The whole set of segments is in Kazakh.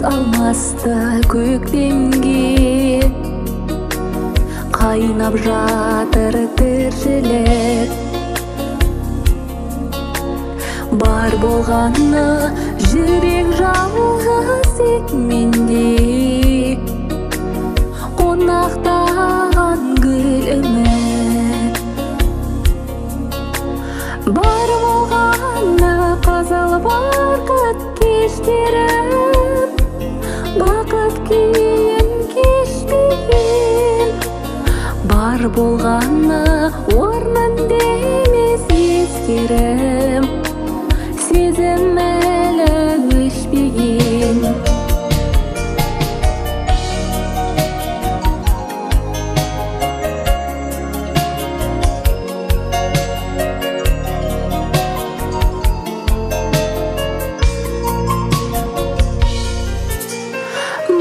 алмаста көктемге қайнап жатыр тіршілік. Бар болғаны жүрек жалғыз тек менде, қонақтаған гүл үміт. Бар болғаны қазал бақыт кештерім, бақыт күйін кешпеген. Бар болғаны орнында емес ескерім, сезім әлі өшпеген.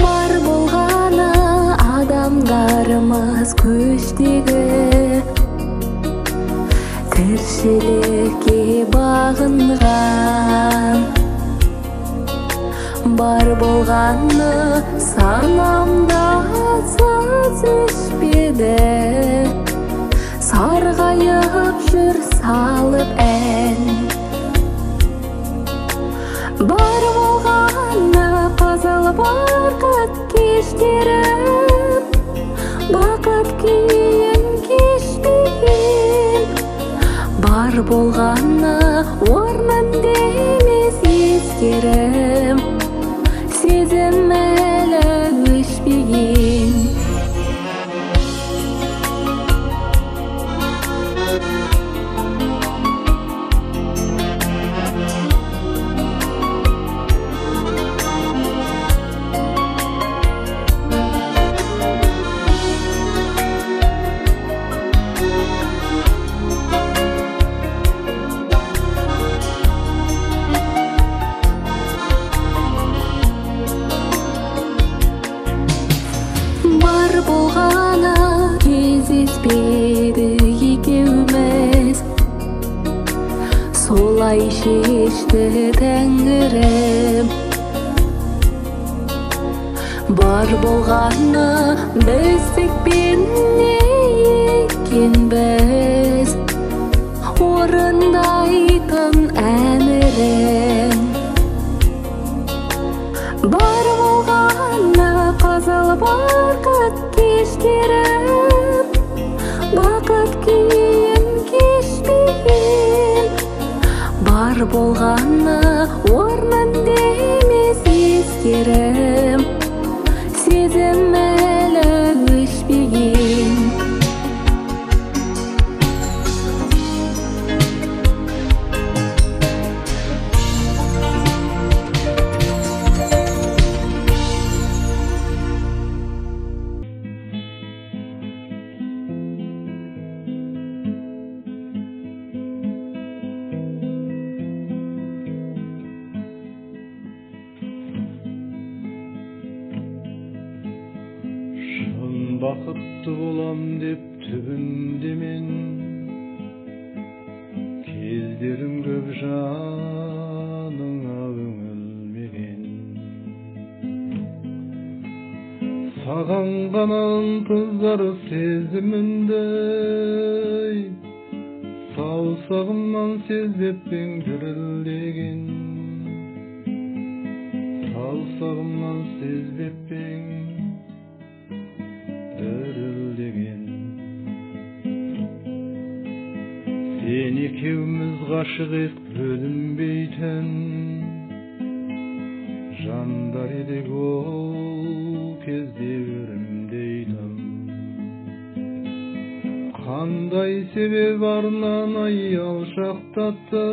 Бар болғаны адамдарымыз көштегі, тіршілікке бағынған. Бар болғаны санамда саз өшпеді, сарғайып жүр салып ән. Бар болғаны қазал бақыт кештерім, бақыт күйін кешпеген. Бар болғаны орнында емес ескерім, сезім әлі өшпеген. Бар болғаны кездеспеді екеуміз, солай шешті Тәңірім. Бар болғаны біздікпен не екенбіз, орындайтын әмірің. Бар болғаны қазал бақыт кештерім, бақыт күйін кешпеген. Бар болғаны орнында емес ескерім, сезім әлі өшпеген. Бақытты болам деп түбінде мен, кездерім көп жаныңа үңілмеген. Саған ғана ынтызар сезімімді, саусағымнан сезбеппен дірілдеген. Саусағымнан сезбеппен дірілдеген. Сен екеуміз ғашық ек бөлінбейтін жандар едік ол кезде өрімдейтін. Қандай себеп арнан алшақтатты,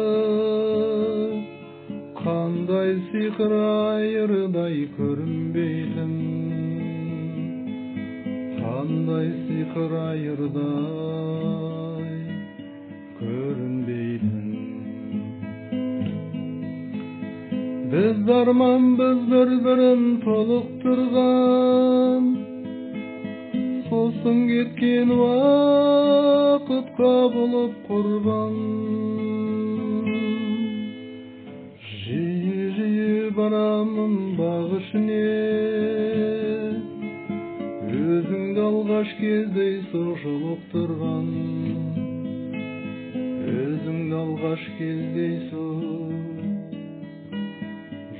қандай сиқыр айырдай көрінбейтін. Қандай сиқыр айырдай көрінбейтін. Біз арманбыз бір-бірін толықтырған, сосын кеткен уақытқа болып құрбан. Жиі-жиі барамын бақ ішіне, алғаш кездей жолықтырған, өзіңді алғаш кездей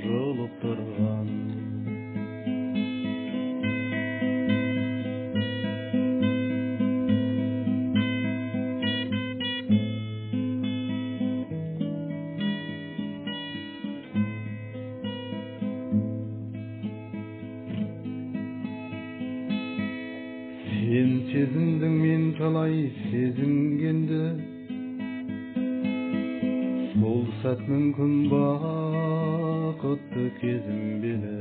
жолықтырған. Сен сезіндің, мен талай сезінгенді, сол сәт мүмкін бақытты кезім белі.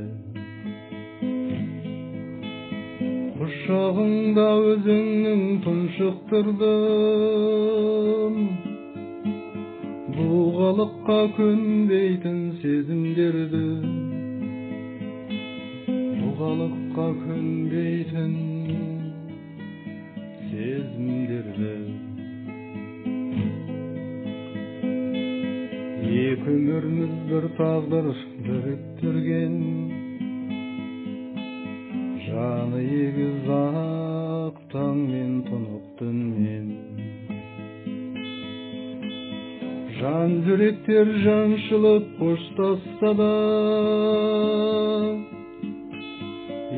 Құшағыңда өзіңнің тұншықтырдым, бұғалыққа көнбейтін сезімдерді, бұғалыққа көнбейтін сезімдерді. Екі өміріміз бір тағдыр біріктірген, жаны егіз ақ таң мен тұнық түнмен. Жан жүректер жаншылып қоштасса да,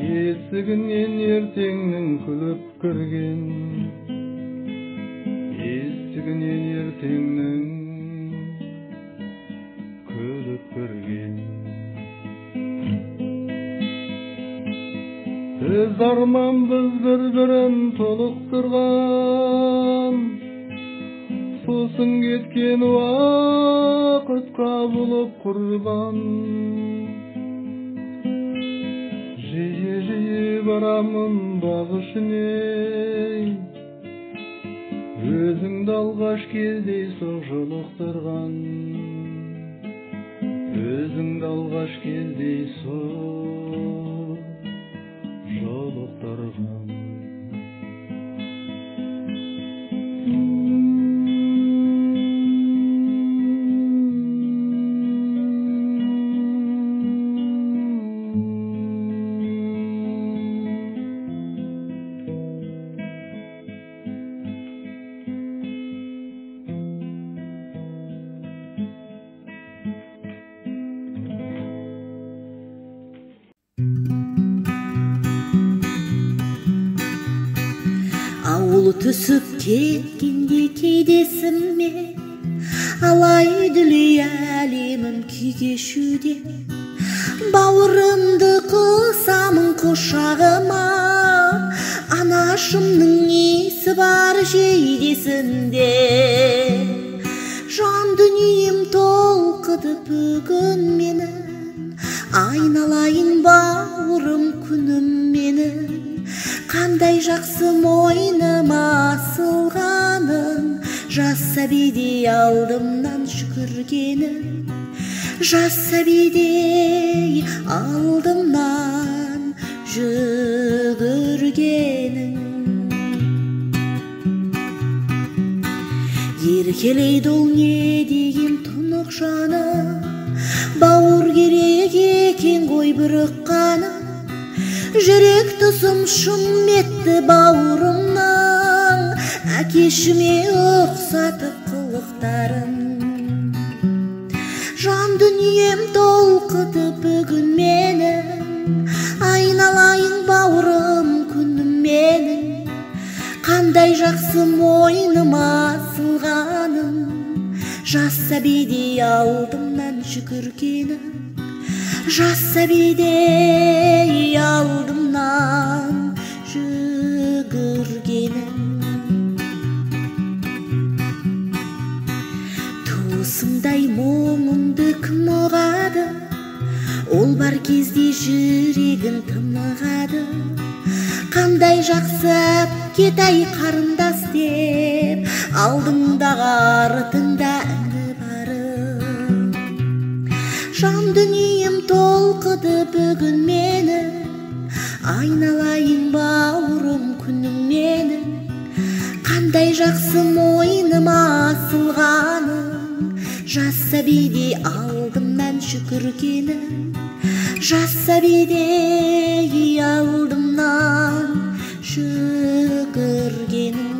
есігінен ертеңнің күліп кірген, есігінен ертеңнің күліп кірген. Біз арманбыз бір-бірін толықтырған, сосын кеткен уақытқа болып құрбан. Жиі-жиі барамын бақ ішіне, өзіңді алғаш кездей жолықтырған, өзіңді алғаш кездей жолықтырған. Ауыл түсіп кеткенде кейдесіме, алай-дүлей әлемім күй кешуде. Бауырымды қысамын құшағыма, анашымның есі бар жейдесінде. Жан дүнием толқыды бүгін менің, айналайын бауырым күнім менің. Қандай жақсы мойныма асылғаның, жас сәбидей алдымнан жүгіргенің, жас сәбидей алдымнан жүгіргенің. Еркелейді ол не деген тұнық жаны, бауыр керек екен ғой бір ұққаны. Жүрек тұсым шым етті бауырымның, әкешіме ұқсатып қылықтарын. Жан дүнием толқыды бүгін менің, айналайын бауырым күнім менің. Қандай жақсы мойныма асылғаным, жас сәбидей алдымнан жүгіргенім, жас сәбидей алдымнан жүгіргенім. Туысымдай мұңымды кім ұғады, ол бар кезде жүрегін тымығады. Қандай жақсы әпкетай қарындас деп, алдыңдағы артыңда үні барым. Жан дүнием толқыды бүгін менің, айналайын бауырым күнім менің. Қандай жақсы мойныма асылғаның, жас сәбидей алдымнан жүгіргенің, жас сәбидей алдымнан жүгіргенім.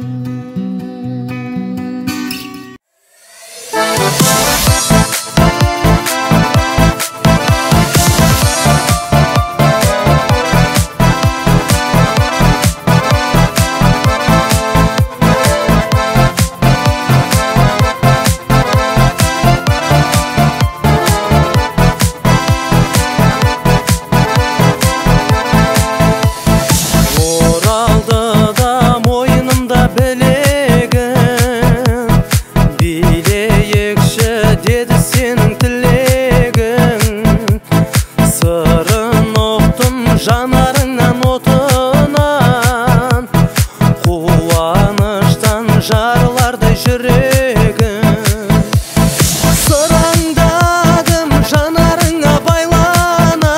Жанарыңнан отынан, қуаныштан жарылардай жүрегім. Сыраңдадым жанарыңа байлана,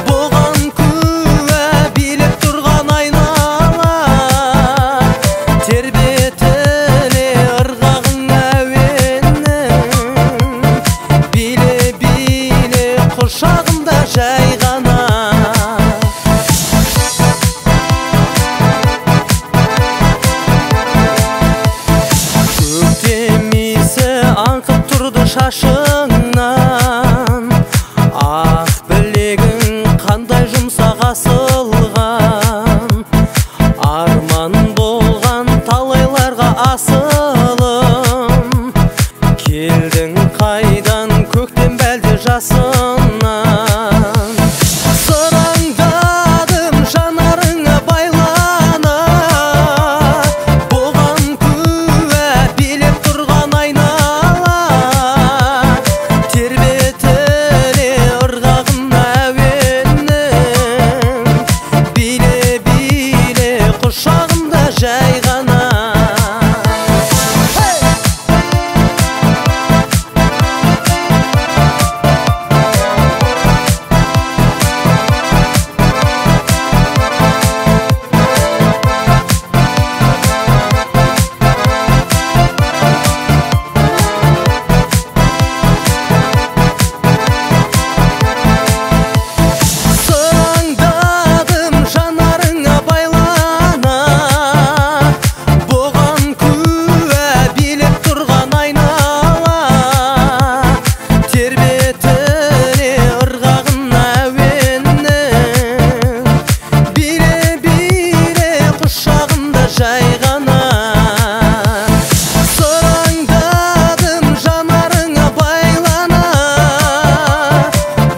бұған күә билеп тұрған айнала. Тербетіле ырғағың әуенің, биле-биле құшағымда жайғана. Аңқып тұрды шашыңнан, ақ білегің қандай жұмсақ асылған. Арман болған талайларға асылым, келдің қайдан көктен бәлде жасынан. Сыраңдадым жанарыңа байлана, бұған күә билеп тұрған айнала. Тербетіле ырғағым әуенің, биле-биле құшағымда жайғана. Сыраңдадым жанарыңа байлана, бұған күә билеп тұрған айнала. Тербетіле ырғағым әуенің, биле-биле құшағымда жайғана. Сыраңдадым жанарыңа байлана,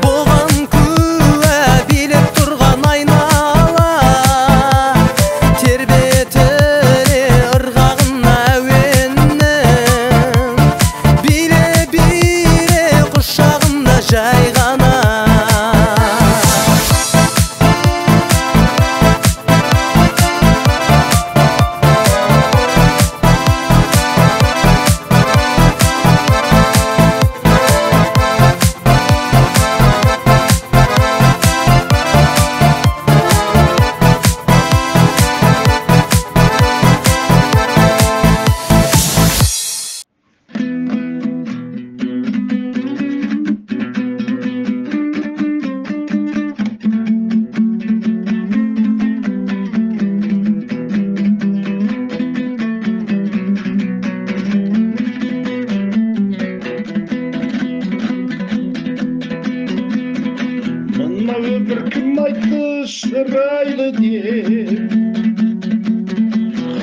бұған күә билеп тұрған айнала. Тербетіле ырғағым әуенің, биле-биле құшағымда жайғана. Мына өмір кім айтты шырайлы деп,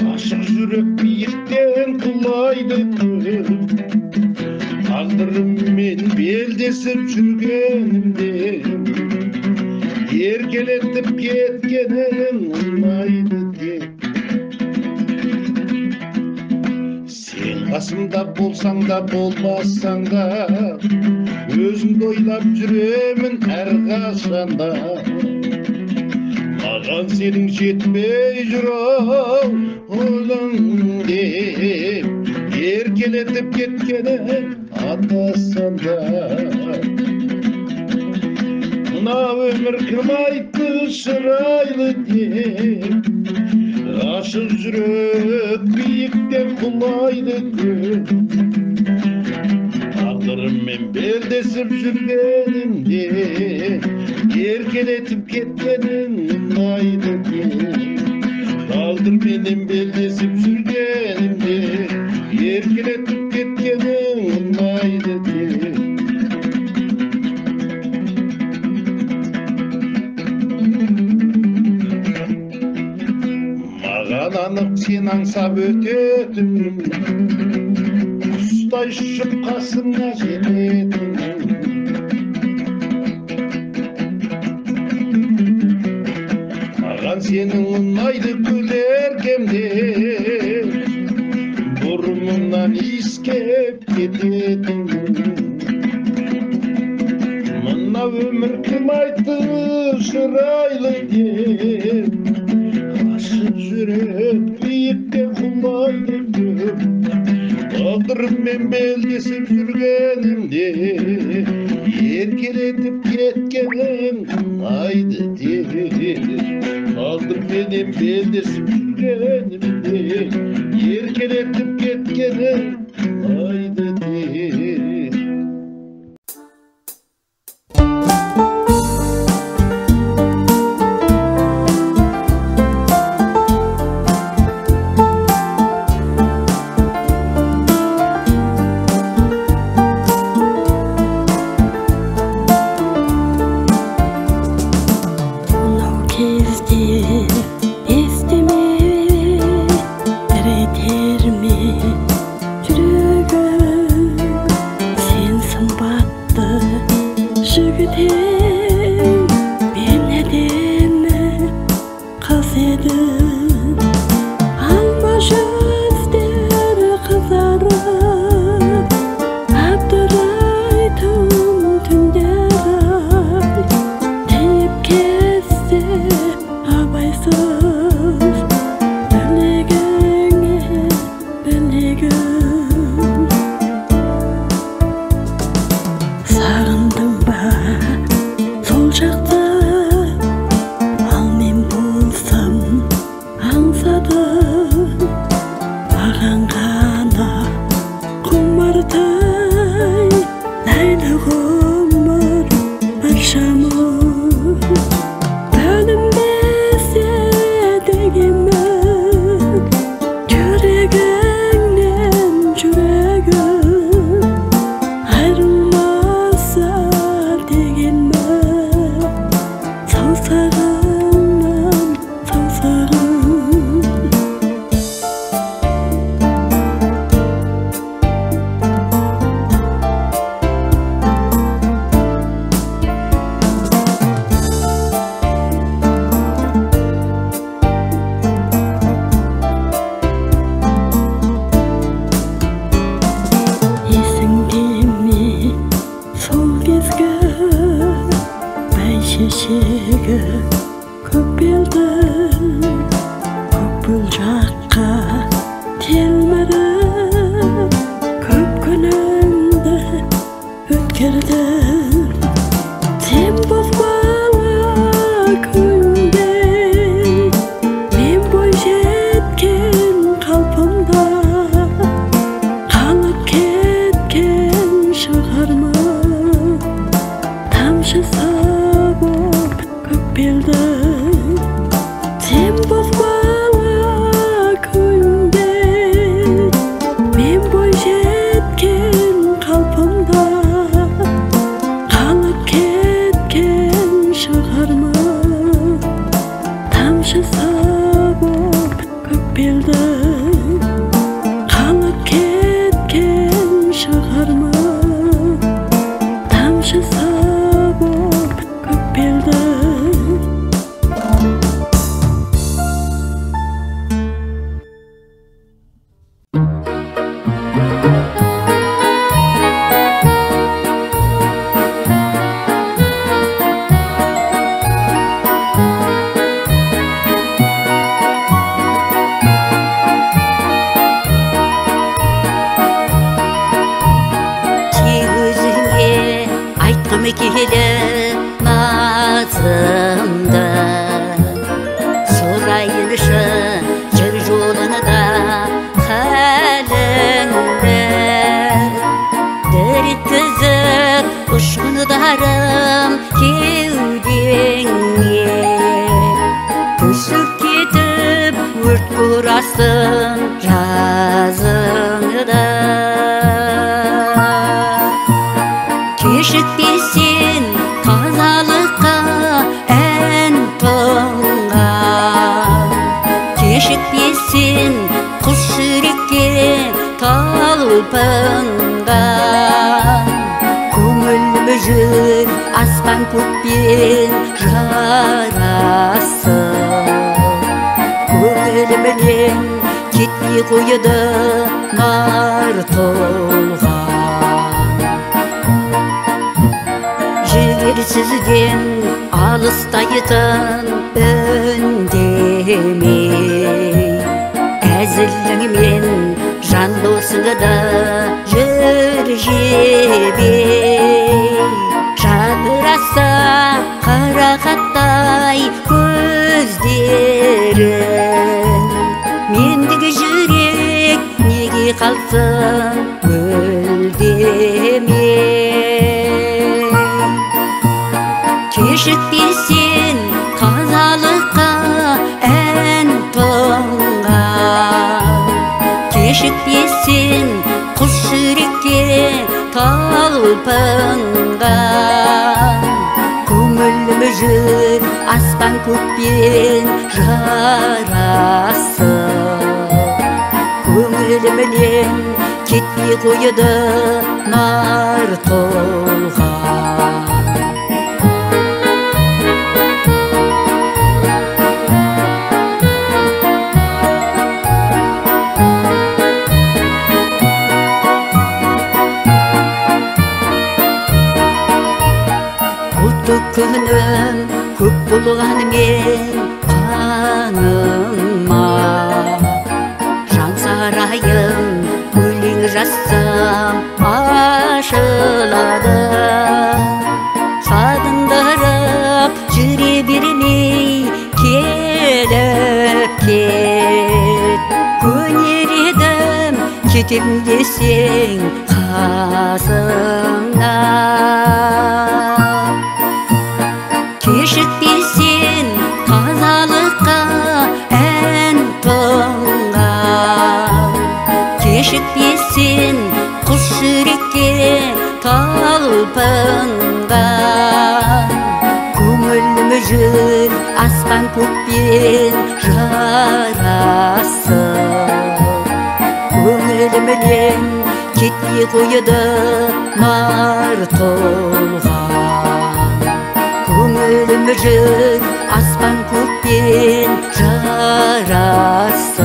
ғашық жүрек биіктен құлайды деп. Тағдырыммен белдесіп жүргенімде, еркелетіп кеткенің ұнайды деп. Сен қасымда болсаң да болмасаң да, өзіңді ойлап жүремін әрқашанда. Маған сенің жетпей жүр ойлың деп, еркелетіп кеткенің ата-санда. Мына өмір кім айтты шырайлы деп, ғашық жүрек биіктен құлайды деп. Тағдырыммен белдесіп жүргенімде, еркелетіп кеткенің ұнайды деп. аңсап өтетін, құстай ұшып қасыңа жететін. Маған сенің ұнайды күлергенде, бұрымыңнан иіскеп кететін. Мына өмір кім айтты шырайлы деп, ашып жүрек биікке құлайды деп. Тағдырыммен белдесіп жүргенімде, еркелетіп кеткенің ұнайды деп. Тағдырменен белдесіп жүргенімде, еркелетіп кеткенің ұнайды деп. Kешікпесін қазалыққа ән тоңға, кешікпесін талпынған көңіл мүжір аспан көкпен жарасып көңілімнен кетпей қойды нар толған жігерсізден алыстайтын үндемей әзіліңмен жан досыңды жүр жебей жадыраса қарақаттай көздерің мендегі жүрек неге қалсын гүлдемей кешікпесең тазалыққа ән тұнған кешікпесең құс жүрекке талпынған көңіл мүжір аспан көкпен жарасып көңілімнен кетпей қойды нар толған күнім көп болғанымен қаныма жан сарайым өлең жазсам ашылады сағындырып жүре бермей келіп кет көнер едім кетем десең қасыңнан кешікпесең тазалыққа ән тұнған кешікпесең құс жүрекке талпынған көңіл мүжір аспан көкпен жарасып көңілімнен кетпей қойды нар толған көңілім жүр аспан көкпен жарасып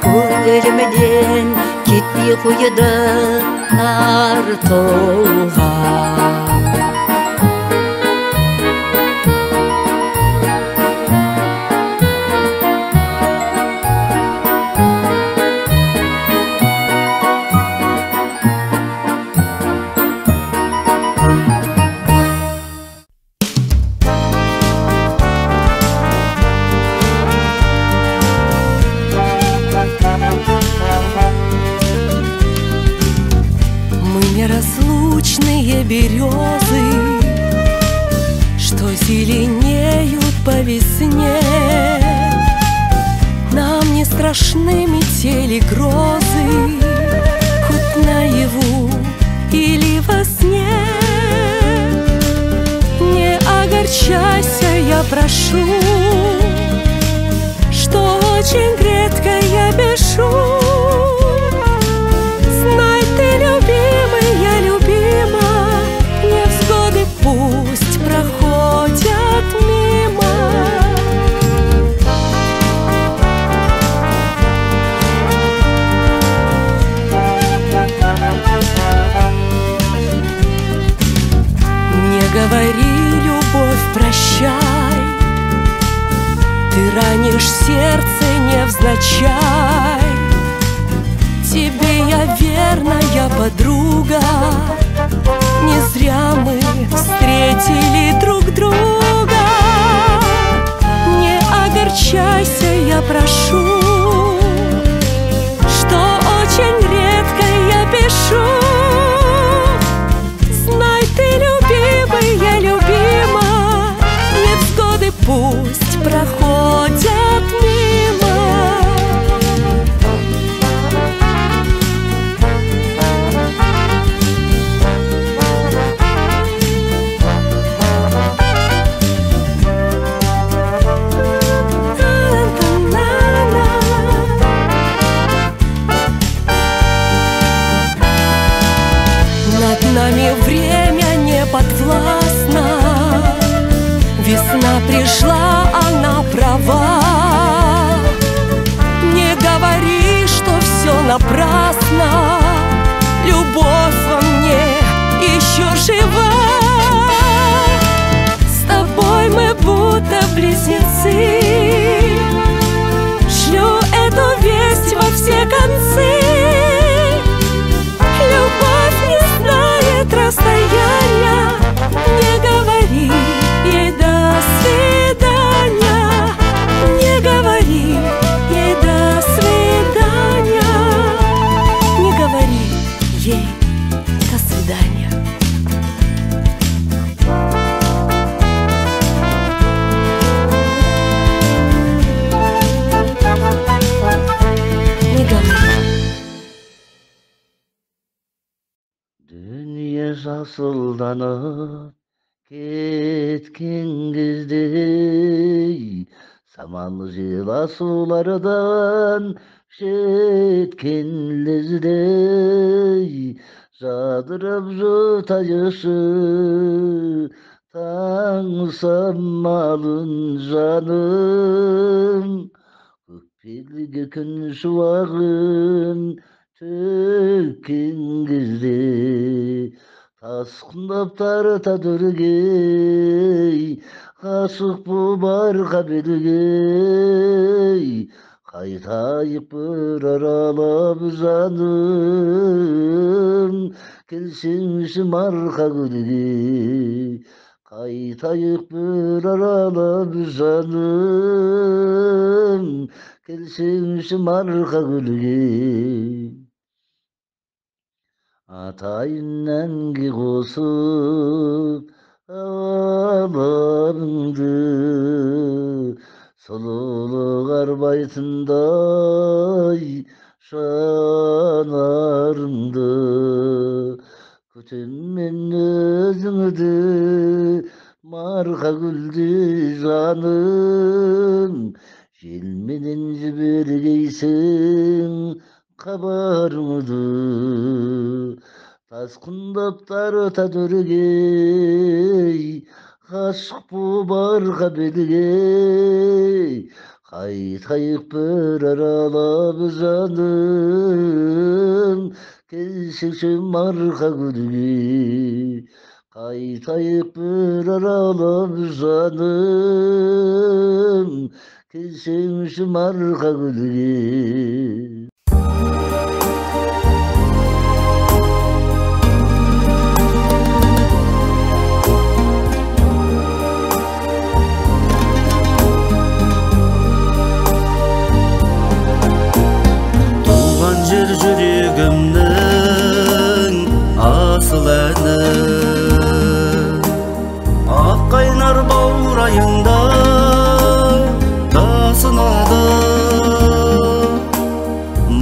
көңілімнен кетпей қойды нар толған неразлучные березы, что зеленеют по весне. Нам не страшны метели грозы, хоть наяву или во сне. Не огорчайся, я прошу, что очень редко я пишу. Знай ты, любимый, я любима, невзгоды пусть проходят мимо. Не говори, любовь, прощай, ты ранишь сердце невзначай. Тебе я верная подруга, не зря мы встретили друг друга. Не огорчайся, я прошу, что очень редко я пишу. Знай ты, любимый, я любима, невзгоды пусть проходят мимо. шла она права. Не говори, что все напрасно, любовь во мне еще жива. С тобой мы будто близнецы, шлю эту весть во все концы. Любовь не знает расстояния, не говори ей до свидания, не говори ей до свидания, не говори ей до свидания. Не говори. Dünya sasıldanıp ketken кезде самал жила сулардан жеткен лездей жадырап жұтайышы таң самалын жаным көкпелге күн шуағын төккен кезде тасқындап тарта дүргей ғашық боп арқа бергей қайтайық бір аралап жаным келсеңші марқа гүлге қайтайық бір аралап жаным келсеңші марқа гүлге атайын әнге қосып аларыңды сұлулық арбайтындай жанарыңды күтем мен өзіңді марқа гүлдей жаным желменен жібергейсің хабарыңды тасқындап тарта дүргей ғашық боп арқа бергей қайтайық бір аралап жаным келсеңші марқа гүлге қайтайық бір аралап жаным келсеңші марқа гүлге. Жүрегімнің асыл әні ақ қайнар баурайыңда тасынады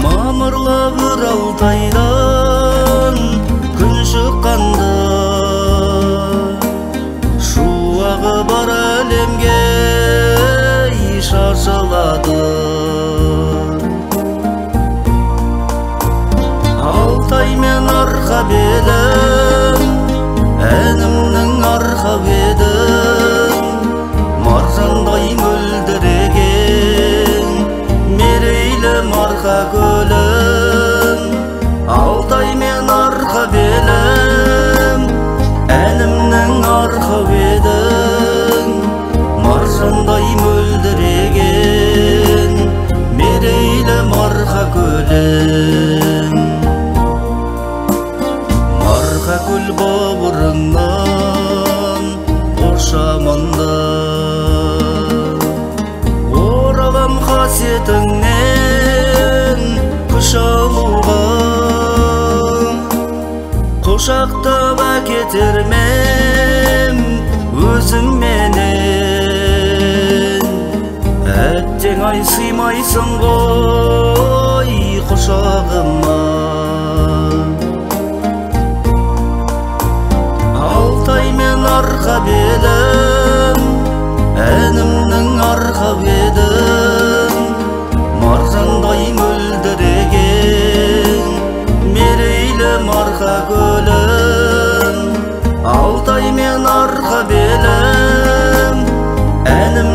мамырлап Алтайдан күн шыққанда шуағы бар әлемге шашылады. Алтай мен арқа белім, әнімнің арқа бедім, маржандай мөлдіреген мерейлі марқа көлім. Алтай мен арқа белім, әнімнің арқа бедім, маржандай мөлдіреген мерейлі марқа көлім. Көл бауырыңнан қошамында оралам қасиетіңнен күш алуға құшақтап әкетермем өзімменен әттең ай сыймайсың ғой құшағыма. Алтай мен арқа бедім, әнімнің арқа бедім, маржандай мөлдіреген мерейлі марқа көлім. Алтай мен арқа бедім, әнім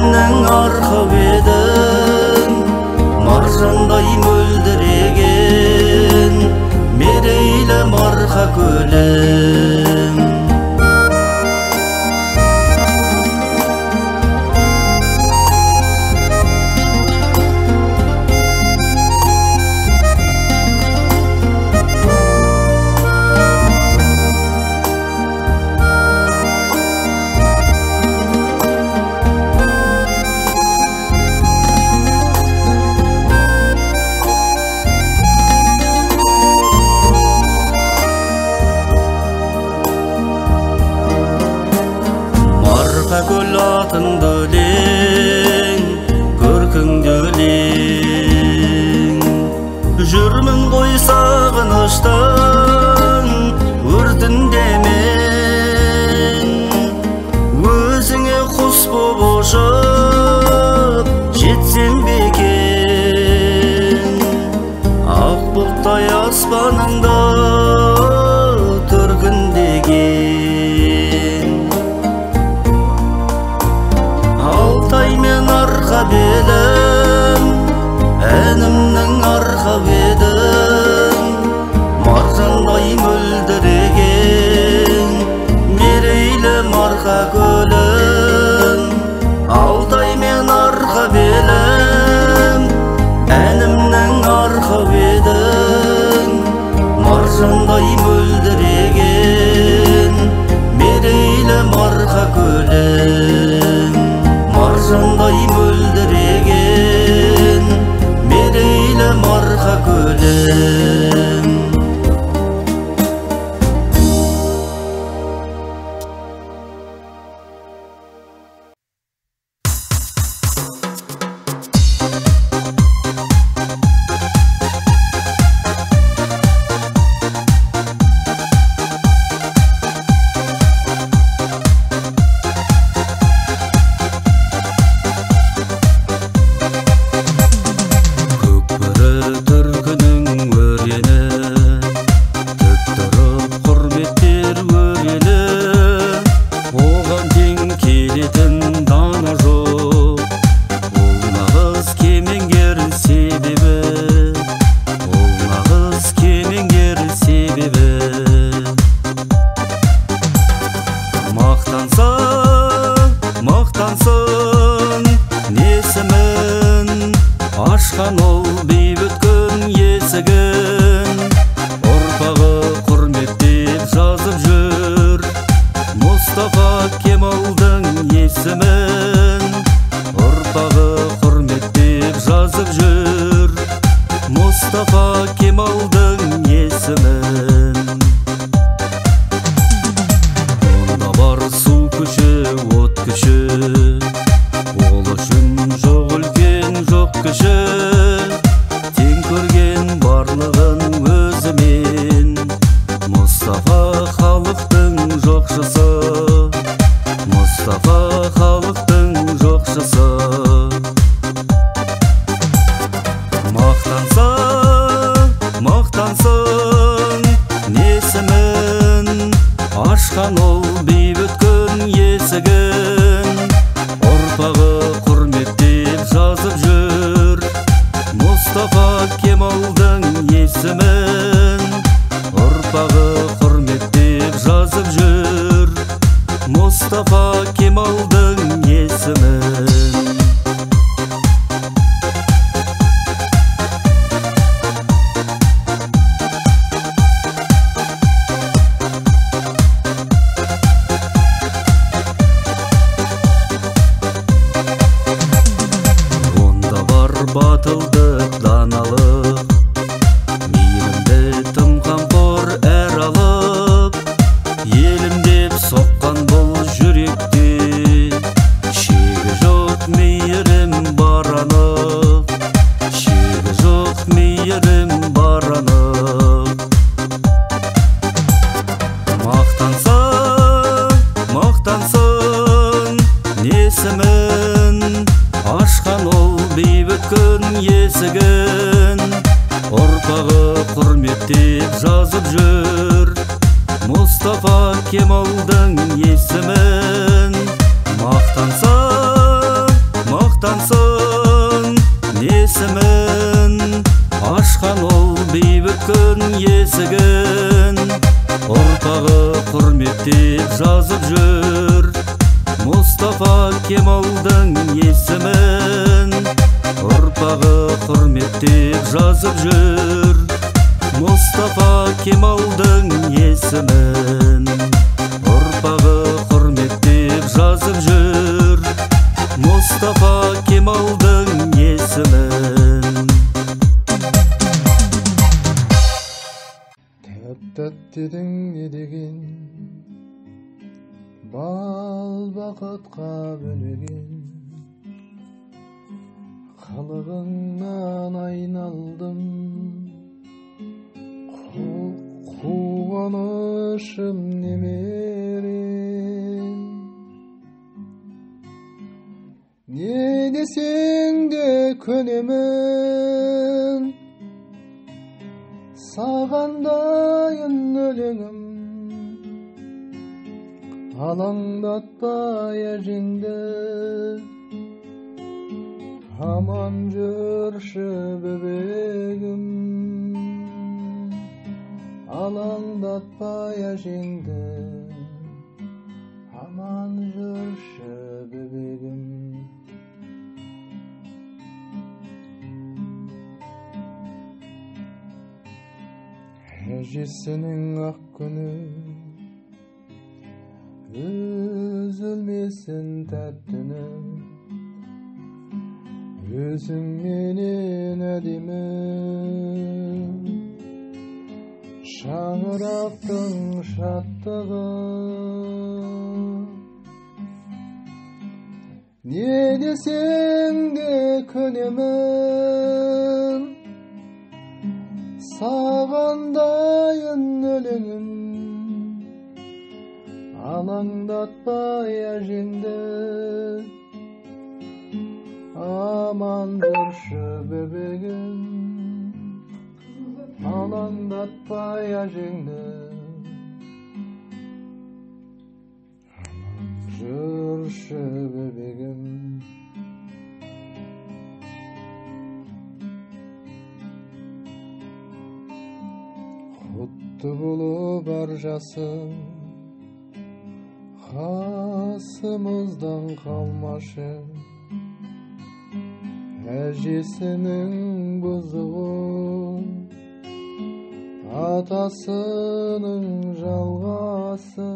gülüm. Gül atındı öleң, көркіңді өлең. Жүрмін ғой сағыныштың өртінде мен, өзіңе құс боп ұшып жетсем бе екен. Ақ бұлттай аспаныңда түргіндеген, Алтай мен арқа белім, әнімнің арқа бедім, маржандай мөлдіреген, мерейлі марқа гүлім. Алтай мен арқа белім, әнімнің арқа бедім, маржандай мөлдіреген, мерейлі марқа гүлім. Маржандай мөлдіреген, мерейлі марқа гүлім. Ашқан ол бейбіт күн есігін, ұрпағы құрметтеп жазып жүр Мұстафа Кемалдың есімін. Ұрпағы құрметтеп жазып жүр Мұстафа Кемалдың есімін. Онда бар су күші, от күші, ол үшін жоқ үлкен жоқ кіші, тең көрген барлығын өзімен. Мұстафа халықтың жоқшысы, Мұстафа халықтың жоқшысы. Мақтансың несімін, ашқан ол бейбіт күн есігін. Ұрпағы құрметтеп жазып жүр Мұстафа Кемалдың есімін. Ұрпағы құрметтеп жазып жүр Мұстафа Кемалдың есімін. Батылдық, даналық, мейірімді тым қамқор әр алып, елім деп соққан бұл жүректе шегі жоқ мейірім бар анық, шегі жоқ мейірім бар анық. Мақтансың несімін, ашқан ол бейбіт күн есігін. Ұрпағы құрметтеп жазып жүр Мұстафа Кемалдың есімін. Мақтансың несімін, ашқан ол бейбіт күн есігін. құрметтеп жазып жүр. Мұстафа Кемалдың есімін ұрпағы құрметтеп жазып жүр. Мұстафа Кемалдың есімін ұрпағы құрметтеп жазып жүр. Мұстафа Кемалдың есімін. Тәп-тәттедің не деген, бал бақытқа бөлеген, қылығыңнан айналдым, қуанышым немерем. Не десең де көнемін, сағандайын өлеңім. Алаңдатпай әжеңді, аман жүрші бөбегім. Алаңдатпай әжеңді, аман жүрші бөбегім. Әжесінің ақ күні үзілмесін тәттіні, өзіңменен әдемі шаңырақтың шаттығы. Не десең де көнемін, сағандайын өлеңім. Алаңдатпай әжеңді, аман жүрші бөбегім. Алаңдатпай әжеңді, аман жүрші бөбегім. Құтты болып әр жасым, қасымыздан қалмашы. Әжесінің бұзығы, атасының жалғасы.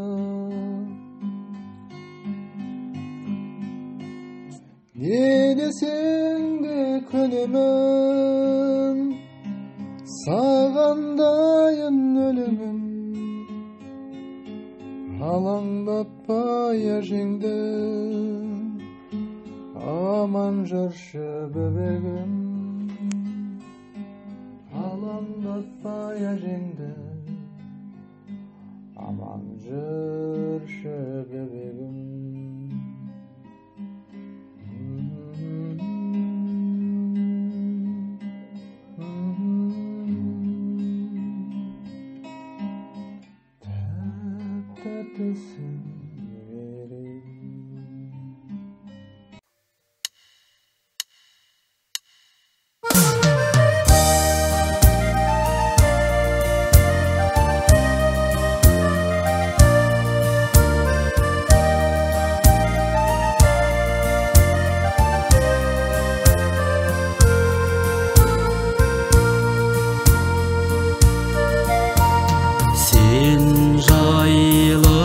Не десең де көнемін, сағандайын өлеңім. Алаңдатпай әжеңді, аман жүрші бөбегім. Алаңдатпай әжеңді, аман жүрші бөбегім. Тәп-тәттісің немерем. Сен жайлы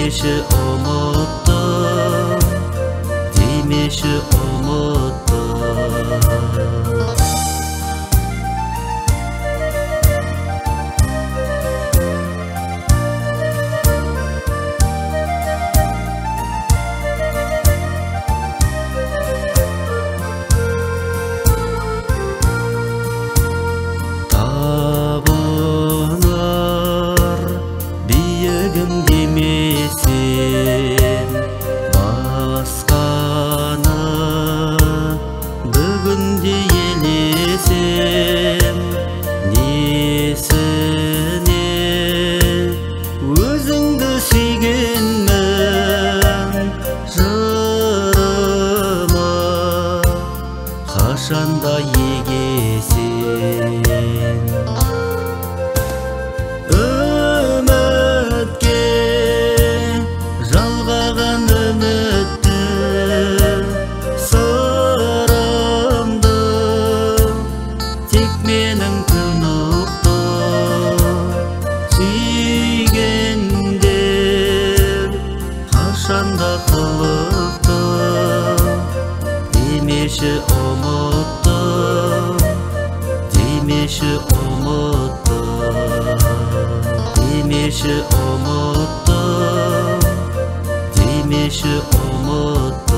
демеші ұмыттым, демеші ұмыттым. Табынар биігім демесем, басқаны бүгінде елесем, несіне өзіңді сүйгенмін, жырыма қашанда егесен. Үмітке жалғаған үмітті сырымды тек менің күн ұқты. Сүйгендер қашанда қылықты, демеші ұмыттым, демеші ұмыттым, демеші ұмыттым, демеші ұмыттым.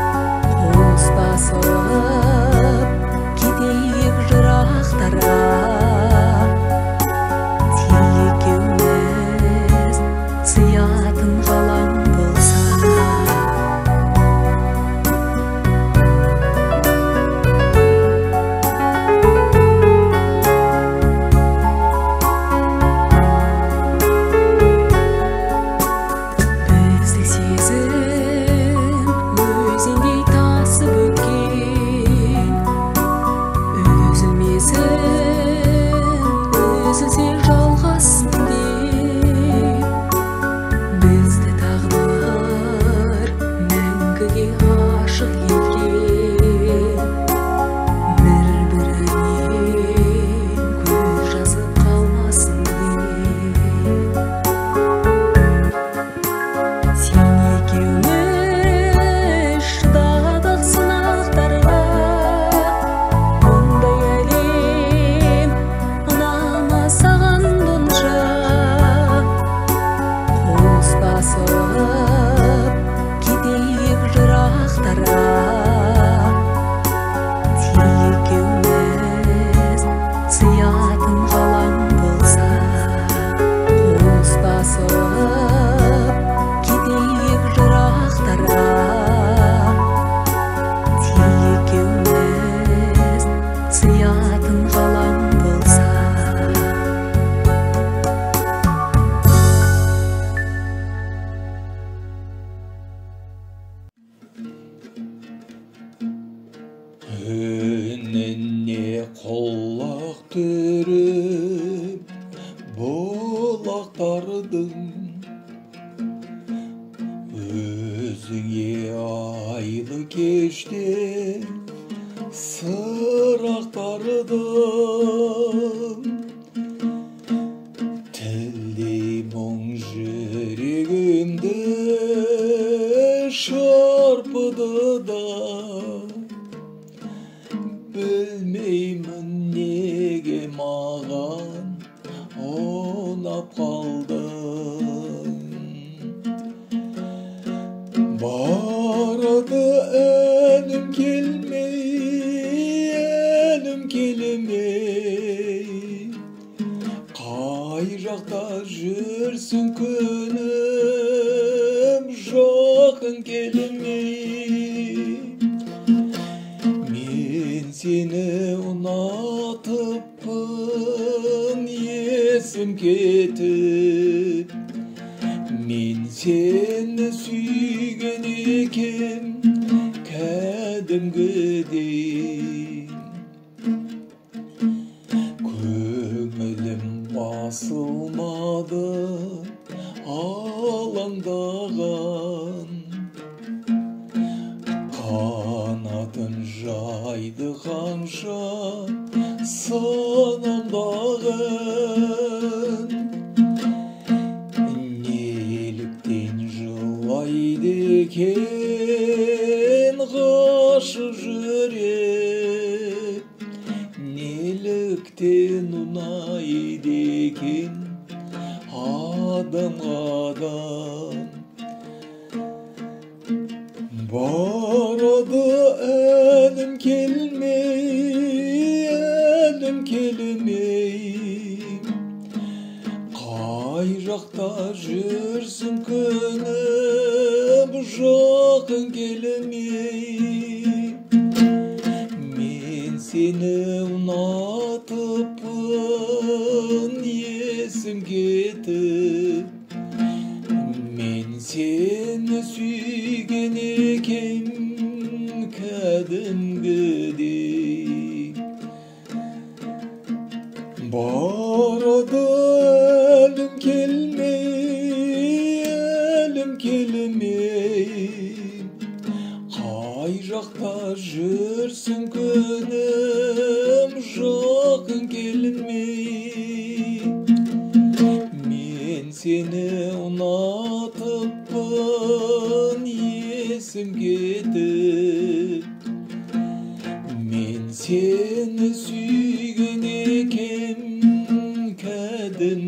Қоштасып кетейік жырақтарға. Күніне құлақ түріп бұлақтардың өзіңе айлы кеште сырақтардың тілдей мұң жүрегімді шарпыды да білмеймін неге маған ұнап қалдың. Барады әнім келмей, қай жақта жүрсің күнім, жақын келмей. Мен сені ұнатыппын, есім кетіп, мен сені сүйген екем кәдімгідей. Көңілім басылмады алаңдаған, қанатын жайды қанша санамдағын. Неліктен жылайды екен ғашық жүрек, неліктен ұнайды екен адам-адам. Барады әнім келмей, қай жақта жүрсің күнім, жақын келмей. Мен сені ұнатыппын, есім кетіп, мен сені сүйген екем кәдімгідей. Барады әлім келмей, қай жақта жүрсің күнім, жақын келмей. Мен сені ұнатыппын, есім кетіп, мен сені сүйген екем кәдімгідей.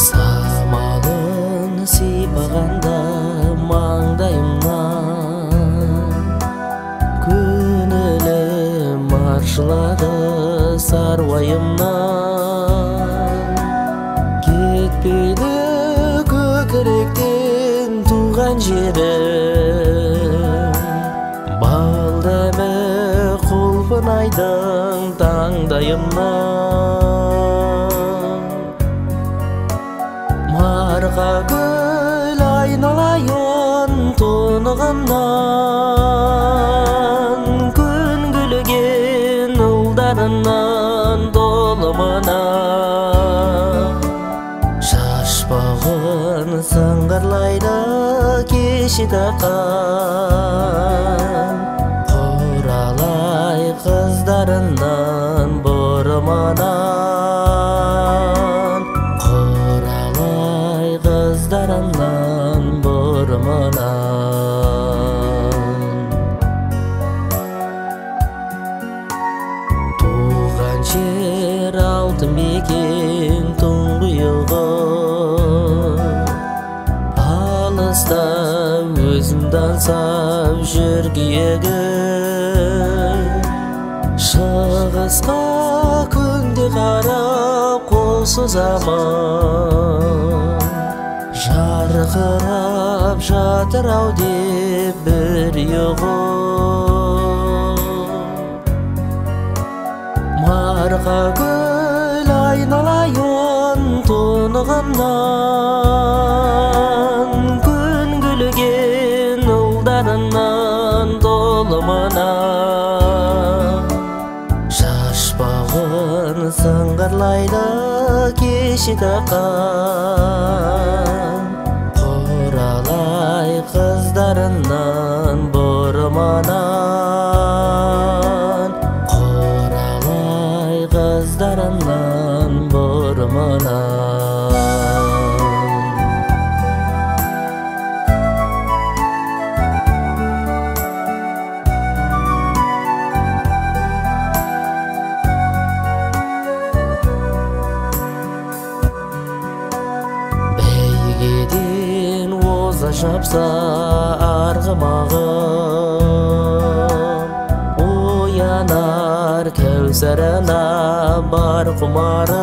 Самалын сипағанда маңдайымнан, көңілім аршылады саруайымнан. Кетпейді көкіректен туған жерім, балдәмі құлпынайдың таңдайымнан. Марға гүл айналайын тұнығынан, күн күлген ұлдарынан долымына. Шашпағын сыңғырлайды кеші таққан, құралай қыздарынан бұрымынан. Қыздарынан бұрымынан. Туған жер алтын мекен тұңғиығы, алыста өзімді аңсап жүр күйегі. Шығысқа күнде қарап қол созамын, жарқырап жатыр ау деп бір ұйқым марқа көл айналайын тұнығымнан күн күлген ұлдарынан толымына шашпағын сыңғырлайды кеші таққан құралай қыздарынан бұрымынан құралай қыздарынан бұрымынан бәйгеден оза шапса арғымағым оянар кәусарына бар құмарым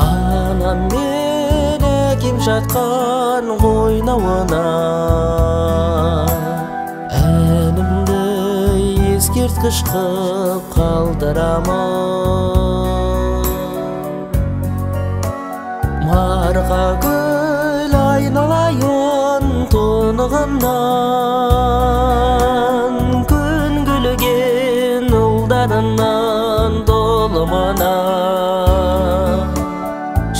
анам мен әкем жатқан қойнауына әнімді ескерткіш қып қалдырамын марқа көл айналайын тұнығымнан күн күлген ұлдарынан толымына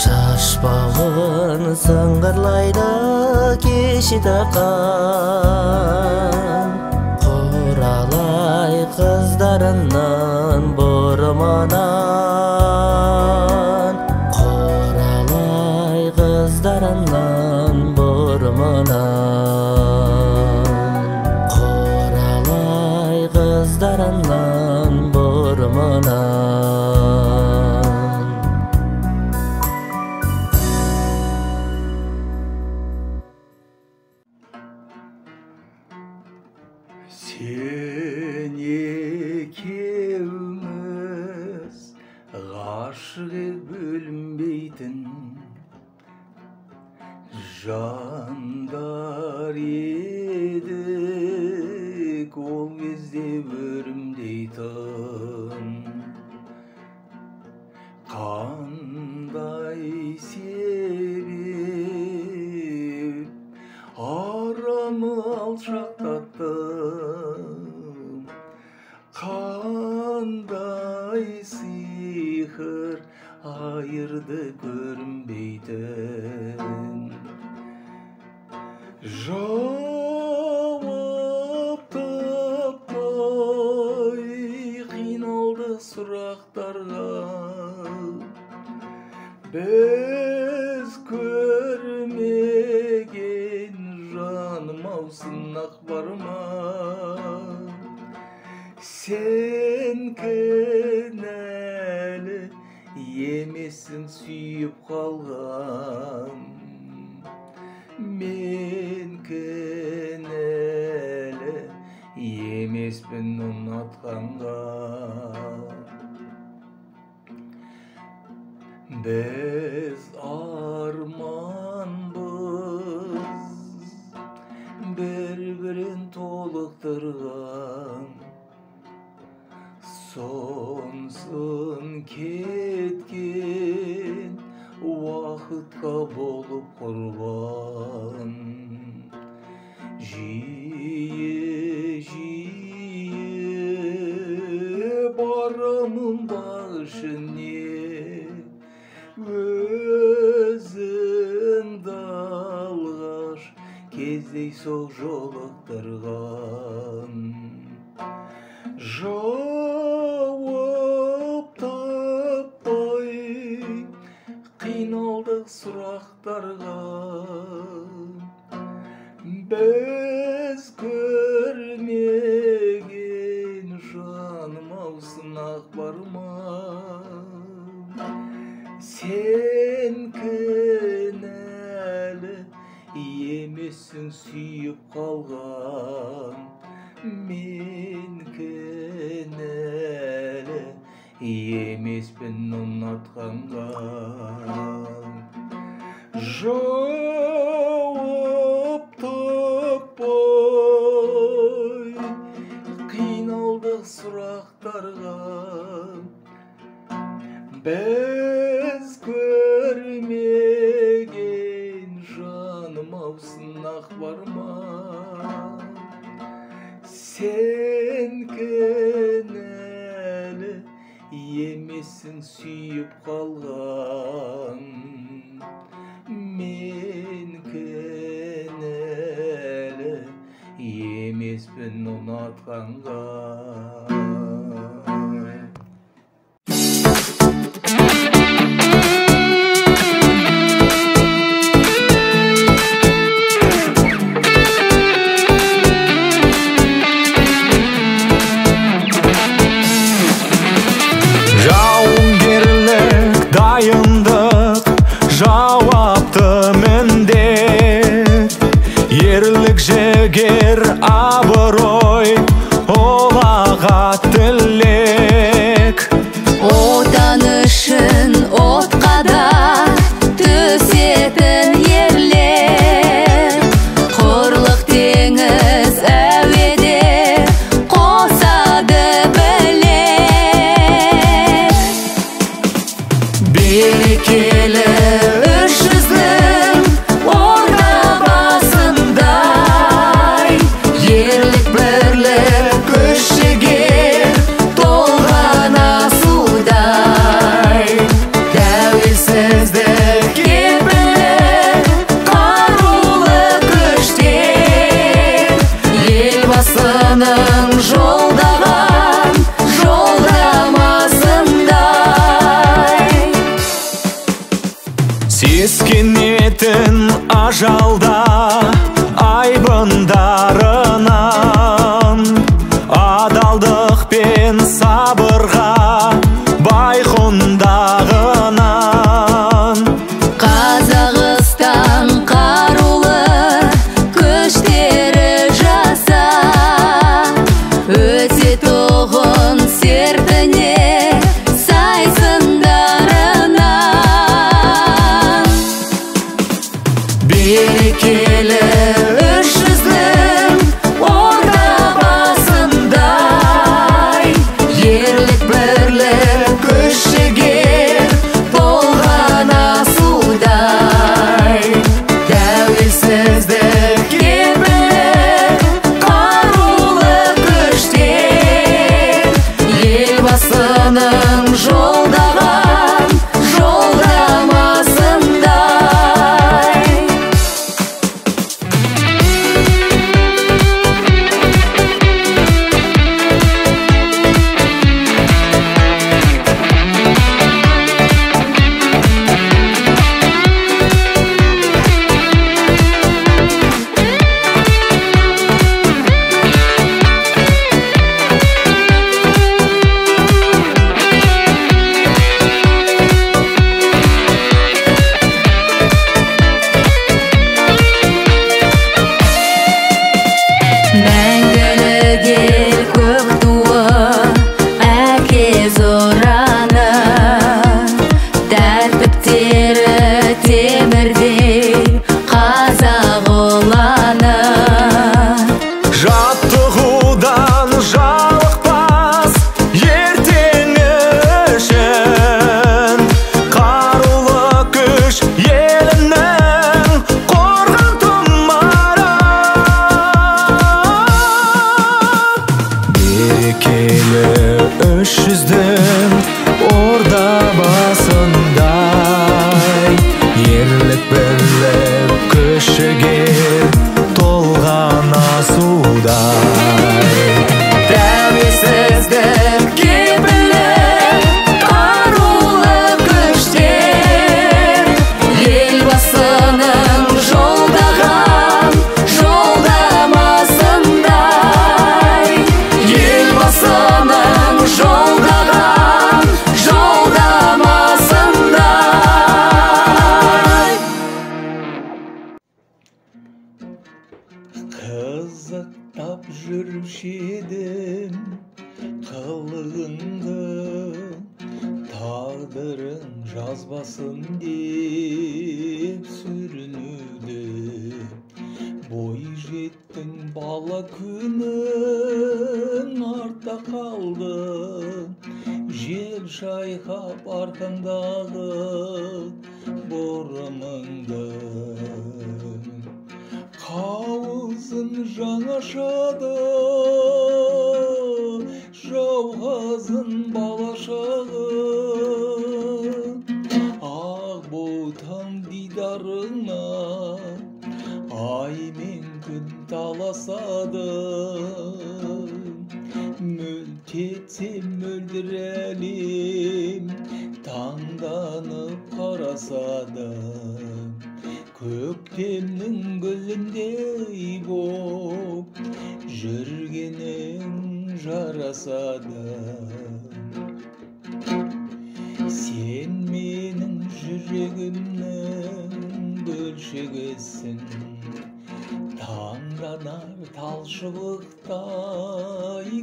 шашпағын сыңғырлайды кеші таққан құралай қыздарынан бұрымынан құралай қыздарынан бұрымынан құралай қыздарынан бұрымынан Sen ekеуміз ғашық бөлінбейтін жандар едік ол кезде өрімдейтін қандай себеп арамы алшақтаттым қандай сиқыр айырды көрінбейтін жауап таппай қиналды сұрақтарға біз көрмеген жаным-ау сынақ бар ма сен кінәлі емессің сүйіп қалған мен кінәлі емеспін ұнатқанға біз арманбыз бір-бірін толықтырған сонсын кеткен уақытқа болып құрбан жиі барамын баг ішіне өзіңді алғаш кездейсоқ жолықтырған жауап таппай қиналдық сұрақтарға біз көрмеген жаным-ау сынақ бар ма сен кінәлі емессің сүйіп қалған мен кінәлі емеспін ұнатқанға жауап таппай қиналдық сұрақтарға біз көрмеген жаным ау сынақ бар ма сен кінәлі емессің сүйіп қалған мен кінәлі емеспін ұнатқанға Жауынгерлік дайындық жауапты міндет ерлік жігер абырой олаға тілек отан үшін отқа да түсетін ерлер құрлық теңіз әуеде қосады білек берекелі үш жүздің ордабасындай ерлік бірлік күш жігер толған асудай тәуелсіздік кепілі қарулы күштер елбасының жолдаған жолдамасындай сескенетін ажалда айбындарынан адалдық пен сабырға байқұндағынан Қазақстан қарулы күштері жаса өтетұғын сертіне сайсындарынан берекелі үш жүздің ордабасындай ерлік бірлік күш жігер толған асудай тәуелсіздік кепілі қарулы күштер елбасының жолдаған жолдамасындай мәңгілік ел көк туы әке зораны тәртіптері темірдей қазақ ұланы жаттығудан жалықпас ертеңі үшін қарулы күш елінің қорған тұмары берекелі үш жүздің ордабасындай ерлік бірлік күш жігер толған асудай тәуелсіздік кепілі қарулы күштер елбасының жолдаған жолдамасындай елбасының жолдаған жолдамасындай қызықтап жүруші едім қылығыңды тағдырың жазбасын деп сүрініп кеттің бала күнің артта қалды, жел шайқап арқаңдағы бұрымыңды. Қауызын жаңашады, жауғазын балашағы, ақ бұлтан дидарыңа ай мен күн таласады. Мөлт етсе мөлдір әлем таңданып қарасады. Көктемнің гүліндей боп жүргенің жарасады. Сен менің жүрегімнің бөлшегісің, таңданар талшыбықтай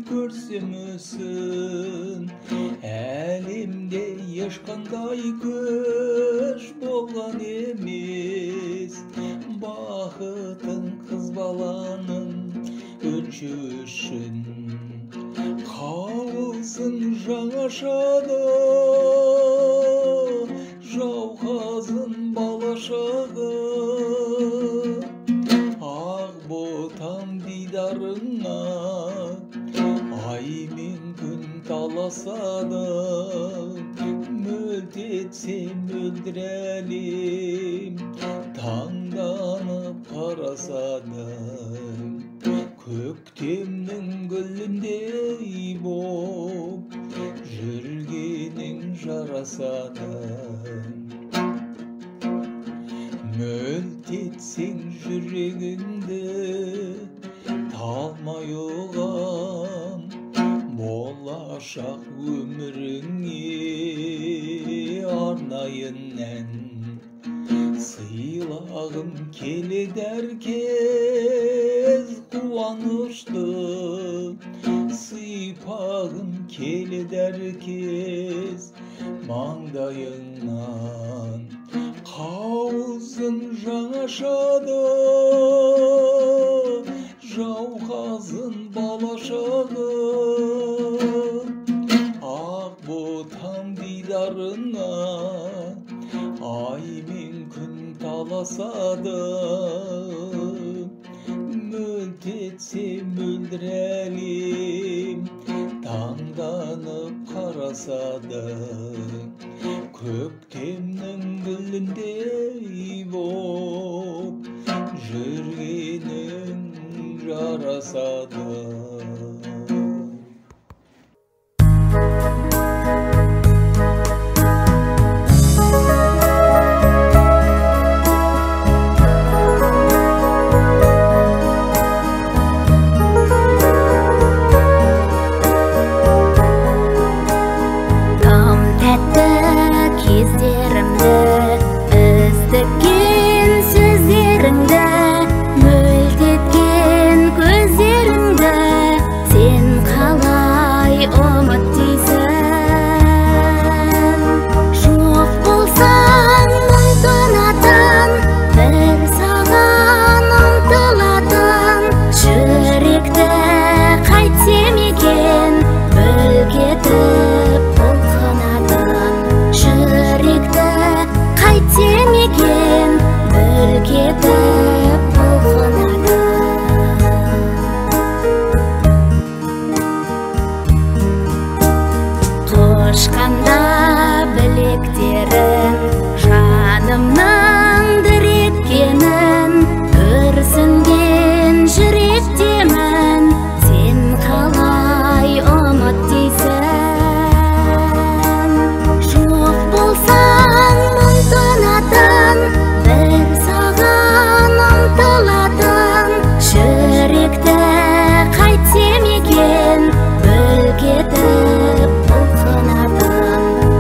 көрсем өсін. Әлемде ешқандай көш болған емес, бақытын қыз баланың өлшеу үшін. Қауызын жаңашады, жауқазын балашағы, ақ ботам дидарыңа ай мен күн таласады. Мөлт етсе мөлдір әлем таңданып қарасады. Көктемнің гүліндей боп жүргенің жарасады. Мөлт етсең жүрегіңді талмай оған, болашақ өміріңе арнайын ән сыйлағым келеді әркез. Қуанышты сыйпағым келеді әркез маңдайыңнан. Қауызын жаңашады, жауқазын балашағы, ақ ботам дидарыңа ай мен күн таласады. Мөлт етсе мөлдір әлем таңданып қарасады. Көктемнің гүліндей боп жүргенің жарасады.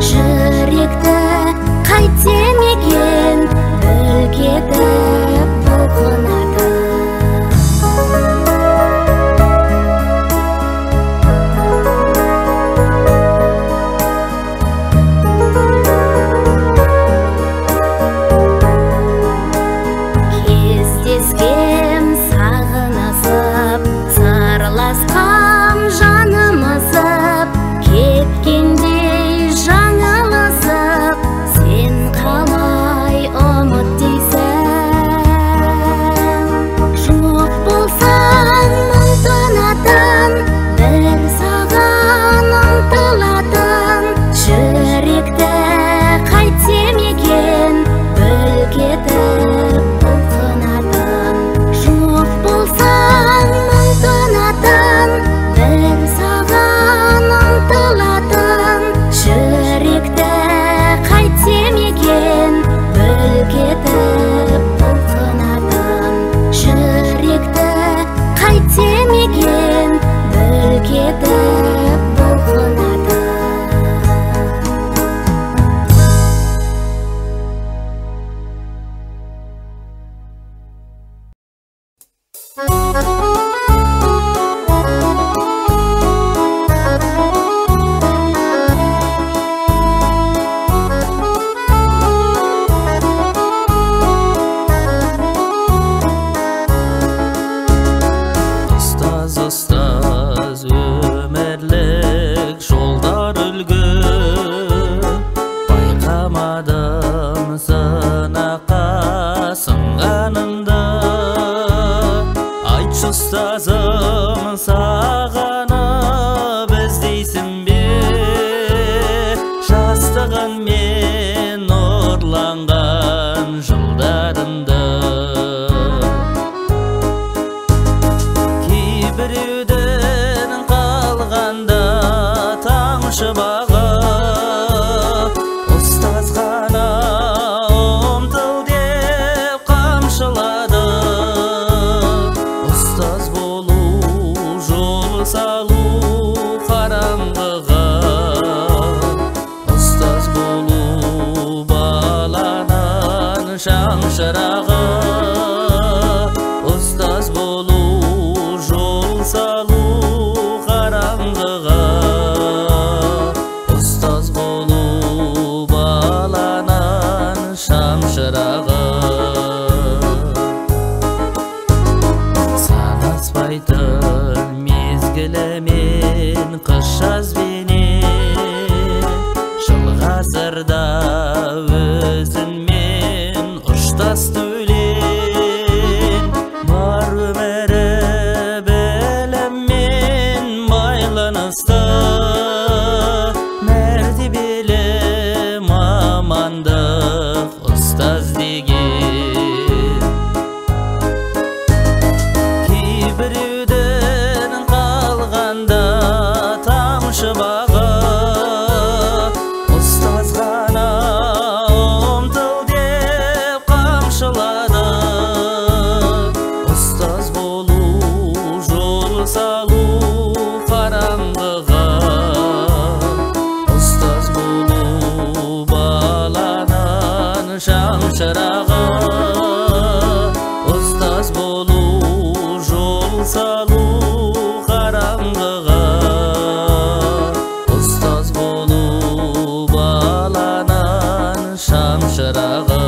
Жүректі қайтсем екен жылдарында кейбіреуден қалғанда тамшы бағы ұстаз ғана ұмтыл деп қамшылады ұстаз болу жол салу қараңғыға ұстаз болу баланан шам шырағы ұстаз болу жол салу қараңғыға ұстаз болу баланан шам шырағы санаспайтын мезгілімен қыс жазбенен жыл ғасырда өзіңмен ұштасты өлең бар өмірі біліммен байланысты мәртебелі мамандық ұстаз деген кейбіреуден қалғанда тамшы бағы ұстаз ғана ұмтыл деп қамшылады ұстаз болу жол салу қараңғыға ұстаз болу баланан шам шырағы ұстаз болу жол салу қараңғыға ұстаз болу баланан шам шырағы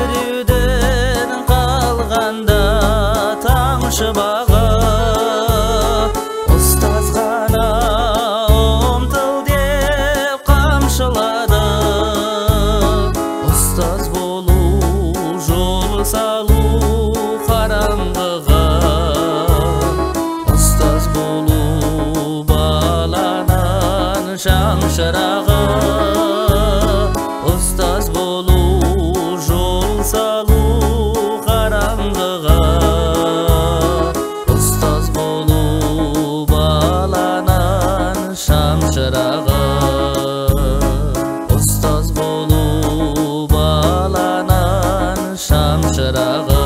кейбіреуден қалғанда тамшы бағы ұстаз ғана ұмтыл деп қамшылады ұстаз болу жол салу қараңғыға ұстаз болу баланан шам шырағы ұстаз болу жол салу қараңғыға ұстаз болу баланан шам шырағы ұстаз болу баланан шам шырағы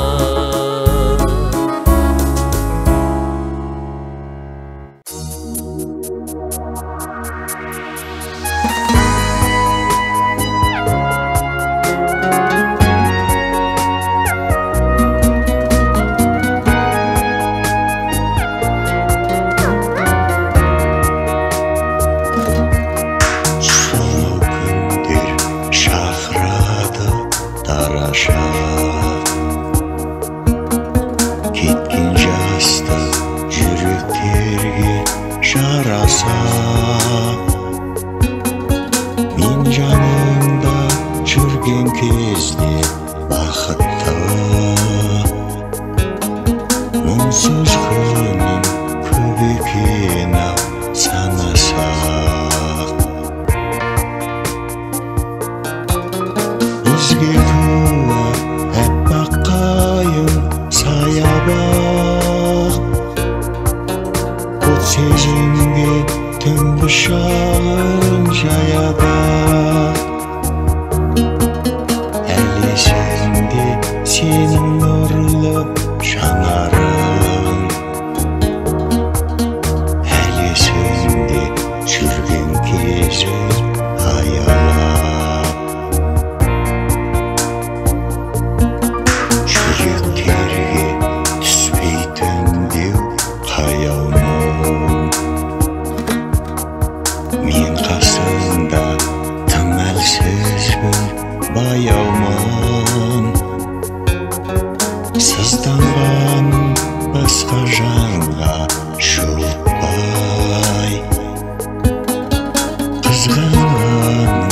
кеткен жаста жүректерге жараса мен жаныңда жүрген кезде бақытты мұңсыз күнім көп екен-ау санасақ бізге куә аппақ қайың саябақ от сезімге түн құшағын жаяды әлі есімде сенің нұрлы жанарың әлі есімде жүрген кезің аялап жүректерге түспейтін деу қаяу мұң мен қасыңда тым әлсізбін баяумын сызданған басқа жанға жуытпай қызғанғаның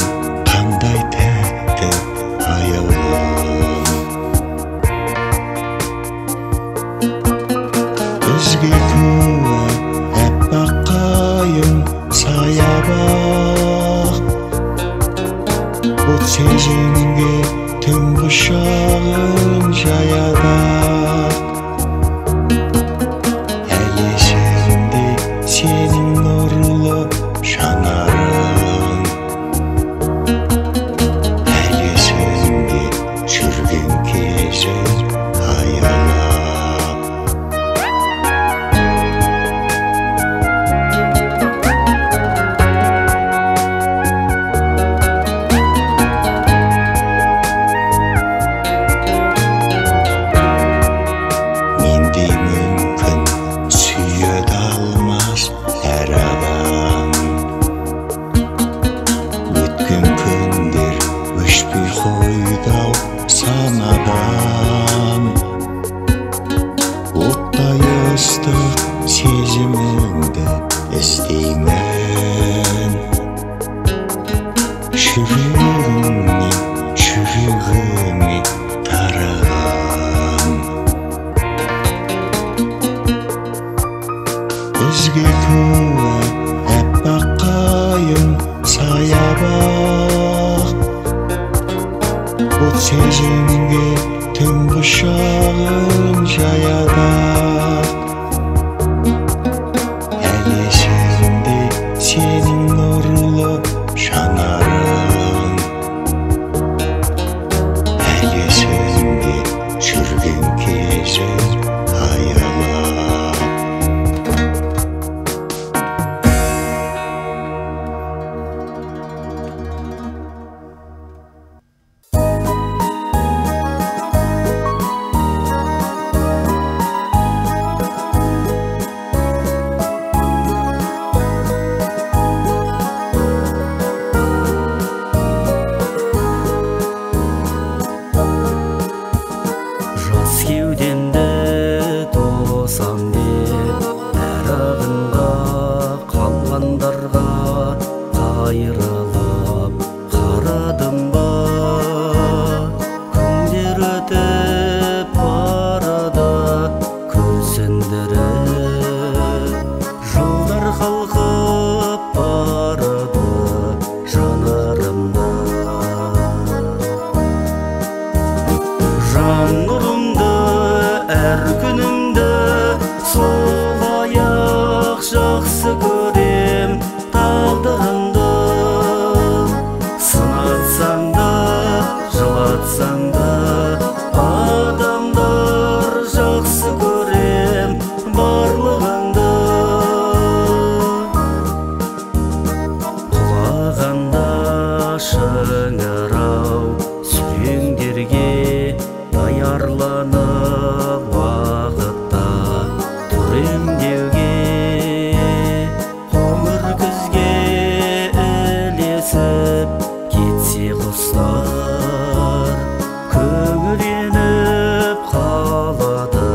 қандай тәтті сезімге түн құшағын жаяды әлі есімде сенің нұрлы жанарың әлі есімде жүрген кезің аялап мендей мүмкін сүйе де алмас әр адам өткен күндер өшпей қойды-ау санадан оттай ыстық сезіміңді іздеймін жүрегіңнен жүрегіме тараған бізге куә аппақ қайың саябақ от сезімге түн құшағын жаяды әлі есімде сенің нұрлы жанарың әлі есімде жүрген кезің аялап жас кеудемді тосам деп әр ағынға қалғандарға қайрылып қарадым ба күндер өтіп барады көзіндіріп жылдар қалқып барады жанарымда жан нұрымды әр күнімді солай-ақ жақсы көрем тағдырымды сынатсаң да жылатсаң да адамдар жақсы көрем барлығыңды құлағанда шыңырау сүйеңдерге даярланып уақытта тұр ем деуге қоңыр күзге ілесіп кетсе құстар күңіреніп қалады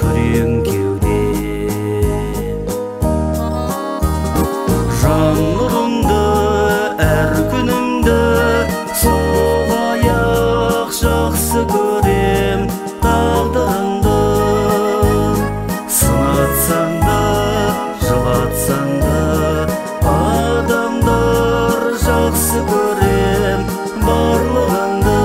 күрең кеудем жан нұрымды әр күнімді солай-ақ жақсы көрем тағдырымды сынатсаң да жылатсаң да адамдар жақсы көрем барлығыңды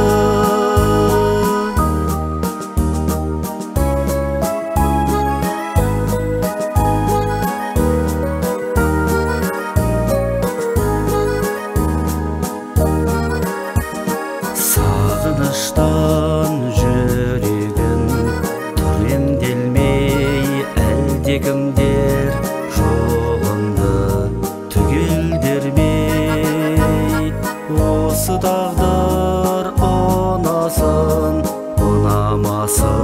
сағыныштан жүрегім тұр емделмей әлдекімдер жоғымды түгелдермей осы тағдыр ұнасын ұнамасын